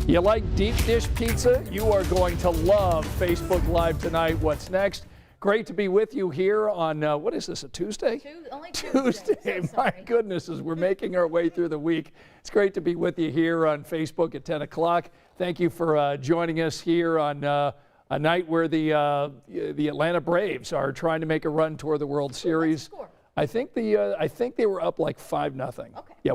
You like deep dish pizza? You are going to love Facebook Live tonight. What's next? Great to be with you here on, what is this, a Tuesday? Only Tuesday. So My goodness, as we're making our way through the week. It's great to be with you here on Facebook at 10 o'clock. Thank you for joining us here on a night where the Atlanta Braves are trying to make a run toward the World Series. I think they were up like 5-0. Okay. Yeah,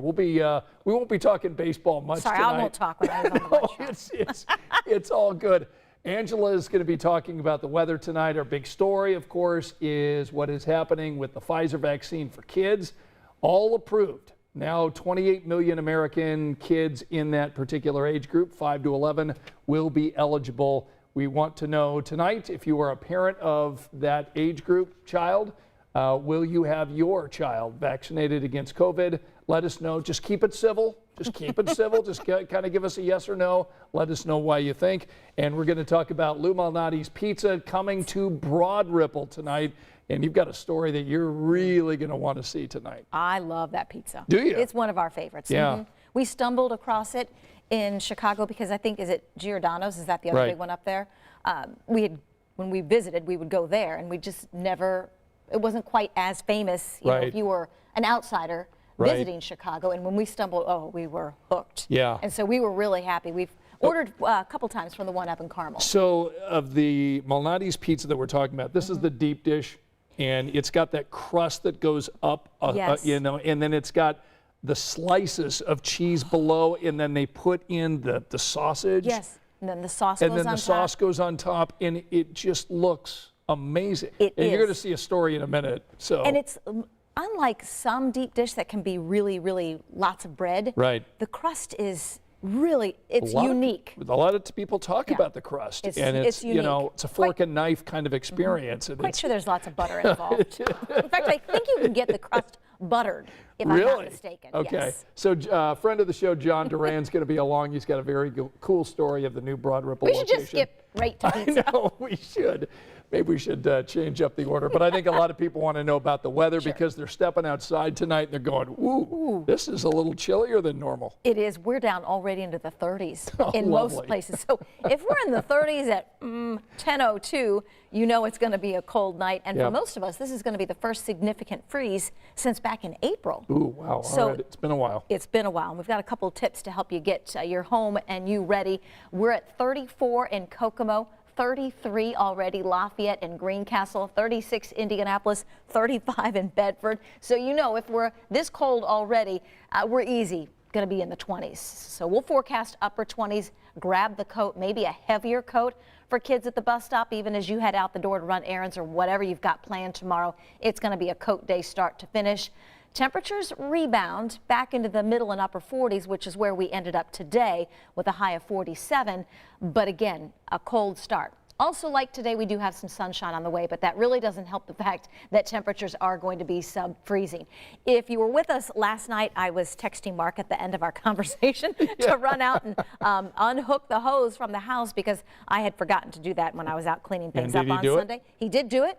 we won't be talking baseball much tonight. I won't talk when I was on the it's all good. Angela is going to be talking about the weather tonight. Our big story, of course, is what is happening with the Pfizer vaccine for kids. All approved. Now 28 million American kids in that particular age group, 5 to 11, will be eligible. We want to know tonight if you are a parent of that age group child. Will you have your child vaccinated against COVID? Let us know. Just keep it civil. Just keep it civil. Just kind of give us a yes or no. Let us know why you think. And we're going to talk about Lou Malnati's Pizza coming to Broad Ripple tonight. And you've got a story that you're really going to want to see tonight. I love that pizza. Do you? It's one of our favorites. Yeah. Mm-hmm. We stumbled across it in Chicago because I think, is it Giordano's? Is that the other big one up there? When we visited, we would go there, and we just never, it wasn't quite as famous, you know, if you were an outsider visiting Chicago. And when we stumbled, we were hooked. Yeah. And so we were really happy. We've ordered a couple times from the one up in Carmel. So of the Malnati's Pizza that we're talking about, this is the deep dish, and it's got that crust that goes up, you know, and then it's got the slices of cheese below, and then they put in the sausage. Yes, and then the sauce goes on top. And then the sauce goes on top, and it just looks amazing. It is. You're going to see a story in a minute. So. And it's unlike some deep dish that can be really, really lots of bread. Right. The crust is really, it's unique. A lot of people talk about the crust, and it's unique. You know, it's a fork and knife kind of experience. And Quite sure there's lots of butter involved. In fact, I think you can get the crust buttered, if I'm not mistaken. Okay. Yes. So friend of the show, John Duran's going to be along. He's got a very cool story of the new Broad Ripple location. We should just skip right to pizza. I know, we should. Maybe we should change up the order. But I think a lot of people want to know about the weather because they're stepping outside tonight and they're going, ooh, this is a little chillier than normal. It is. We're down already into the 30s in most places. So if we're in the 30s at 10:02, you know it's going to be a cold night. And for most of us, this is going to be the first significant freeze since back in April. Ooh, wow. So all right. It's been a while. It's been a while. And we've got a couple tips to help you get your home and you ready. We're at 34 in Kokomo. 33 already, Lafayette and Greencastle, 36 Indianapolis, 35 in Bedford. So you know if we're this cold already, we're easy going to be in the 20s. So we'll forecast upper 20s. Grab the coat, maybe a heavier coat for kids at the bus stop, even as you head out the door to run errands or whatever you've got planned tomorrow. It's going to be a coat day start to finish. Temperatures rebound back into the middle and upper 40s, which is where we ended up today with a high of 47. But again, a cold start. Also, like today, we do have some sunshine on the way, but that really doesn't help the fact that temperatures are going to be sub-freezing. If you were with us last night, I was texting Mark at the end of our conversation to run out and unhook the hose from the house because I had forgotten to do that when I was out cleaning things up on Sunday. He did do it.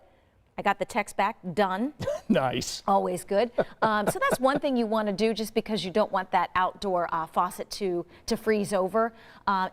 I got the text back, done. Nice. Always good. So that's one thing you want to do just because you don't want that outdoor faucet to freeze over.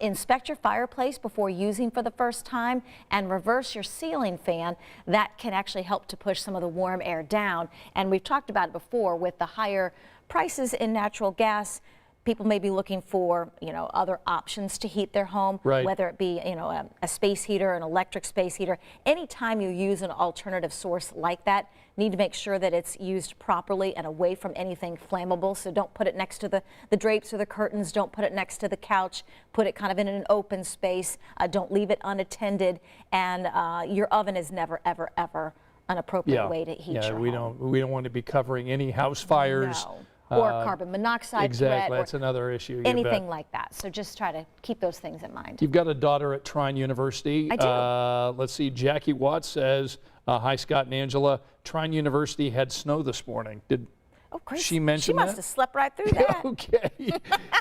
Inspect your fireplace before using for the first time and reverse your ceiling fan. That can actually help to push some of the warm air down. And we've talked about it before with the higher prices in natural gas. People may be looking for, you know, other options to heat their home, whether it be, you know, a space heater, an electric space heater. Anytime you use an alternative source like that, need to make sure that it's used properly and away from anything flammable. So don't put it next to the drapes or the curtains. Don't put it next to the couch. Put it kind of in an open space. Don't leave it unattended. And your oven is never, ever, ever an appropriate way to heat your home. We don't want to be covering any house fires. No. Or carbon monoxide threat. That's another issue. Anything like that. So just try to keep those things in mind. You've got a daughter at Trine University. I do. Let's see. Jackie Watts says, hi, Scott and Angela. Trine University had snow this morning. Oh, great. She mentioned She must that? have slept right through that. Okay.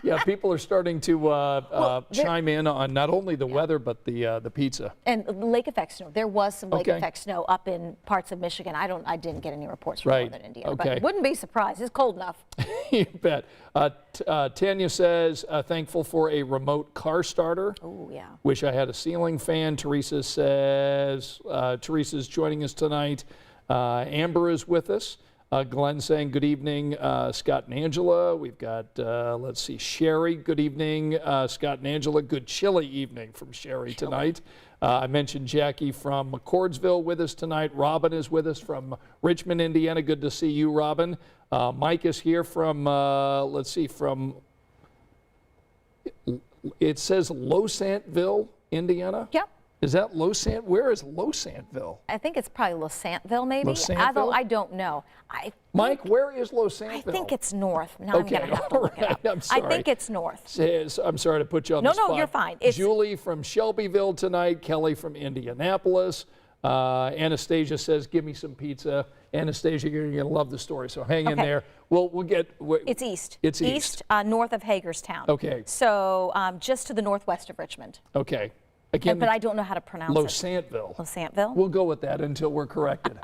Yeah, people are starting to chime in on not only the weather, but the pizza. And lake effect snow. There was some lake Okay. effect snow up in parts of Michigan. I didn't get any reports from Right. northern Indiana, Okay. but wouldn't be surprised. It's cold enough. You bet. Tanya says, thankful for a remote car starter. Oh, yeah. Wish I had a ceiling fan. Teresa says, Teresa's joining us tonight. Amber is with us. Glenn saying good evening, Scott and Angela. We've got, let's see, Sherry, good evening, Scott and Angela. Good chilly evening from Sherry tonight. I mentioned Jackie from McCordsville with us tonight. Robin is with us from Richmond, Indiana. Good to see you, Robin. Mike is here from, let's see, from, it says Losantville, Indiana. Yep. Is that Losant? Where is Losantville? I think it's probably Losantville, maybe. Losantville? Although I don't know. Mike, where is Losantville? I think it's north. Now I'm Okay, going to have to look it all up. right, I'm sorry. I think it's north. Says, I'm sorry to put you on the spot. No, you're fine. It's- Julie from Shelbyville tonight. Kelly from Indianapolis. Anastasia says, give me some pizza. Anastasia, you're going to love the story, so hang in Okay. there. We'll get. It's east. It's east. North of Hagerstown. Okay. So just to the northwest of Richmond. Okay. Again, But I don't know how to pronounce it. Losantville. Losantville? We'll go with that until we're corrected.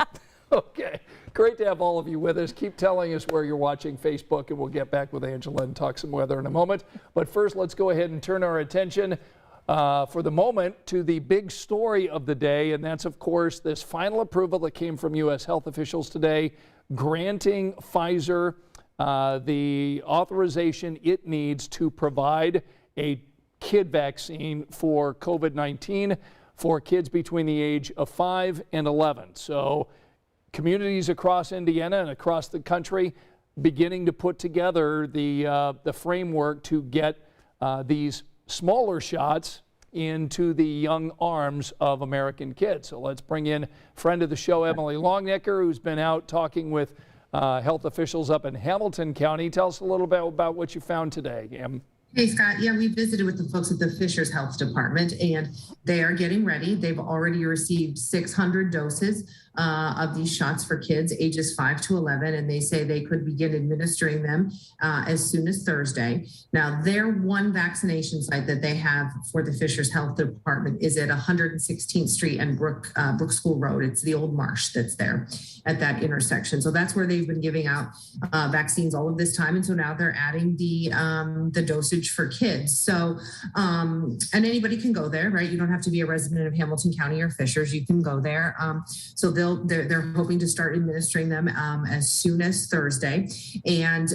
Okay. Great to have all of you with us. Keep telling us where you're watching Facebook, and we'll get back with Angela and talk some weather in a moment. But first, let's go ahead and turn our attention for the moment to the big story of the day, and that's, of course, this final approval that came from U.S. health officials today, granting Pfizer the authorization it needs to provide a kid vaccine for COVID-19 for kids between the age of 5 and 11. So communities across Indiana and across the country beginning to put together the framework to get these smaller shots into the young arms of American kids. So let's bring in friend of the show, Emily Longnecker, who's been out talking with health officials up in Hamilton County. Tell us a little bit about what you found today, Em. Hey, Scott. Yeah, we visited with the folks at the Fishers Health Department, and they are getting ready. They've already received 600 doses of these shots for kids ages 5 to 11, and they say they could begin administering them as soon as Thursday. Now, their one vaccination site that they have for the Fishers Health Department is at 116th Street and Brook School Road. It's the old marsh that's there at that intersection. So that's where they've been giving out vaccines all of this time, and so now they're adding the dosage for kids. So, and anybody can go there, right? You don't have to be a resident of Hamilton County or Fishers. You can go there. So they're hoping to start administering them as soon as Thursday. And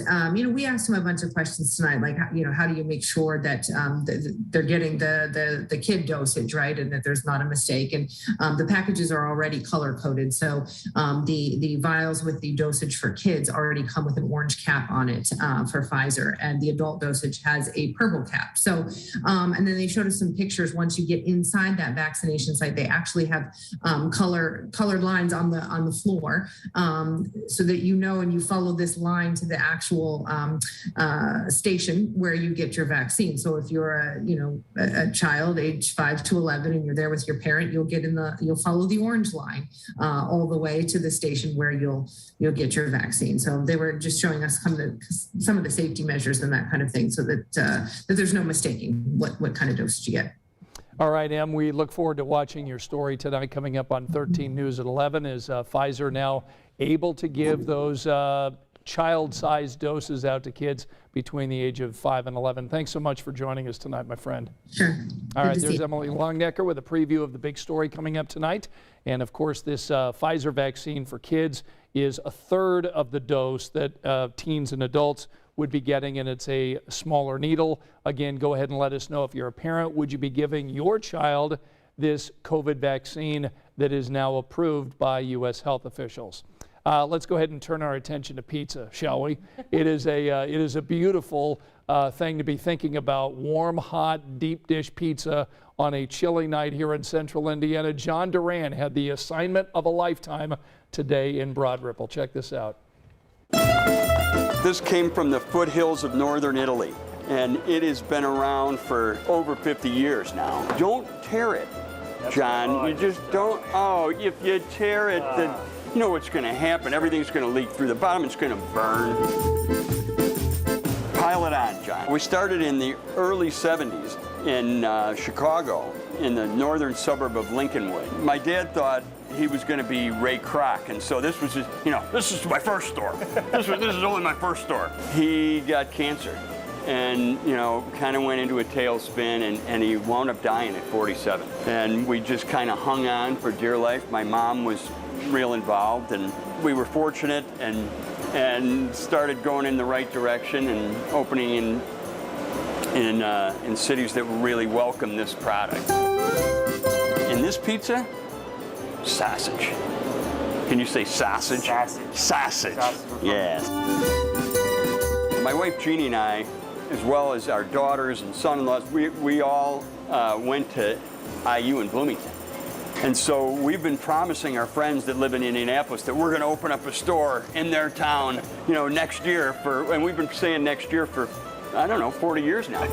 we asked them a bunch of questions tonight, like how do you make sure that they're getting the kid dosage, right, and that there's not a mistake. And the packages are already color coded, so the vials with the dosage for kids already come with an orange cap on it for Pfizer, and the adult dosage has a purple cap. So and then they showed us some pictures. Once you get inside that vaccination site, they actually have colored lines on the floor, so that and you follow this line to the actual station where you get your vaccine. So if you're a child age 5 to 11 and you're there with your parent, you'll follow the orange line all the way to the station where you'll get your vaccine. So they were just showing us some of the safety measures and that kind of thing, so that there's no mistaking what kind of dosage you get. All right, Em, we look forward to watching your story tonight coming up on 13 News at 11. Is Pfizer now able to give those child-sized doses out to kids between the age of 5 and 11? Thanks so much for joining us tonight, my friend. Sure. All right, there's Emily Longnecker with a preview of the big story coming up tonight. And of course, this Pfizer vaccine for kids is a third of the dose that teens and adults would be getting, and it's a smaller needle. Again, go ahead and let us know if you're a parent. Would you be giving your child this COVID vaccine that is now approved by U.S. health officials? Let's go ahead and turn our attention to pizza, shall we? It is a beautiful thing to be thinking about. Warm, hot, deep dish pizza on a chilly night here in central Indiana. John Duran had the assignment of a lifetime today in Broad Ripple. Check this out. This came from the foothills of northern Italy, and it has been around for over 50 years now. Don't tear it, John. You just don't. Oh, if you tear it, you know what's going to happen. Everything's going to leak through the bottom. It's going to burn. Pile it on, John. We started in the early 70s in Chicago, in the northern suburb of Lincolnwood. My dad thought he was going to be Ray Kroc, and so this was just, you know, this is my first store. This is only my first store. He got cancer, and you know, kind of went into a tailspin, and he wound up dying at 47. And we just kind of hung on for dear life. My mom was real involved, and we were fortunate and started going in the right direction and opening in cities that really welcome this product. In this pizza, sausage. Can you say sausage? Sausage. Sausage. Sausage. Yes. My wife Jeannie and I, as well as our daughters and son-in-laws, we all went to IU in Bloomington. And so we've been promising our friends that live in Indianapolis that we're going to open up a store in their town, you know, next year and we've been saying next year for, I don't know, 40 years now.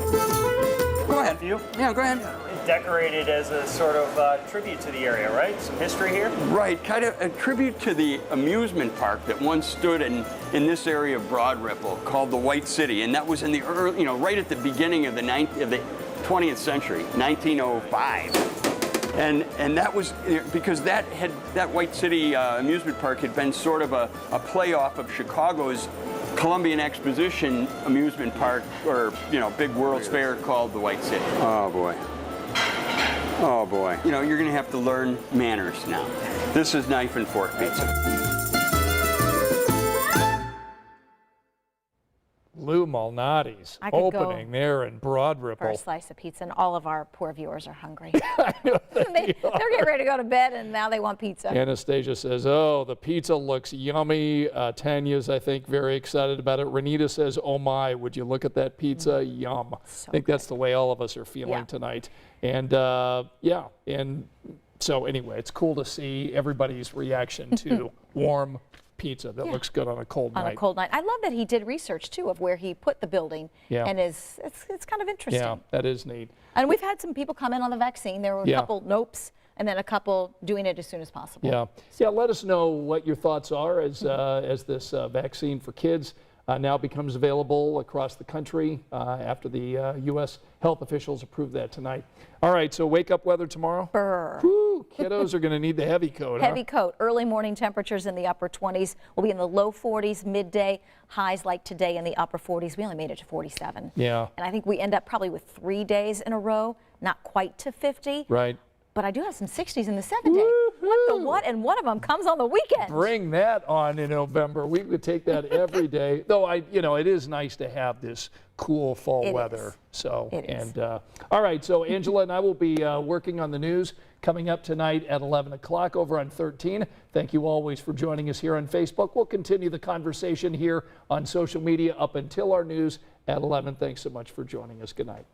Go ahead. You? Yeah, go ahead. Decorated as a sort of tribute to the area, right? Some history here? Right, kind of a tribute to the amusement park that once stood in this area of Broad Ripple called the White City, and that was in the early, you know, right at the beginning of the 20th century, 1905. And that was because that White City amusement park had been sort of a playoff of Chicago's Columbian Exposition amusement park, or you know, big World's Fair called the White City. Oh boy. Oh boy. You know, you're gonna have to learn manners now. This is knife and fork pizza. Lou Malnati's I could go opening there in Broad For a Ripple. slice of pizza, and all of our poor viewers are hungry. I know They're getting ready to go to bed, and now they want pizza. Anastasia says, oh, the pizza looks yummy. Tanya's, I think, very excited about it. Renita says, oh my, would you look at that pizza? Yum. So I think that's the way all of us are feeling Yeah. tonight. And yeah, and so anyway, it's cool to see everybody's reaction to warm pizza that looks good on a cold night. On a cold night. I love that he did research, too, of where he put the building. Yeah. And it's kind of interesting. Yeah, that is neat. And we've had some people come in on the vaccine. There were a Yeah. couple nopes, and then a couple doing it as soon as possible. Yeah, yeah. Let us know what your thoughts are as this vaccine for kids now becomes available across the country after the U.S. health officials approve that tonight. All right, so wake up weather tomorrow. Brr. Woo, kiddos are going to need the heavy coat. Heavy coat. Early morning temperatures in the upper 20s. We'll be in the low 40s midday. Highs like today in the upper 40s. We only made it to 47. Yeah. And I think we end up probably with 3 days in a row, not quite to 50. Right. But I do have some 60s in the 7-day. What the what? And one of them comes on the weekend. Bring that on in November. We would take that every day. Though it is nice to have this cool fall It weather. is. So It is. and all right. So Angela and I will be working on the news coming up tonight at 11 o'clock over on 13. Thank you always for joining us here on Facebook. We'll continue the conversation here on social media up until our news at 11. Thanks so much for joining us. Good night.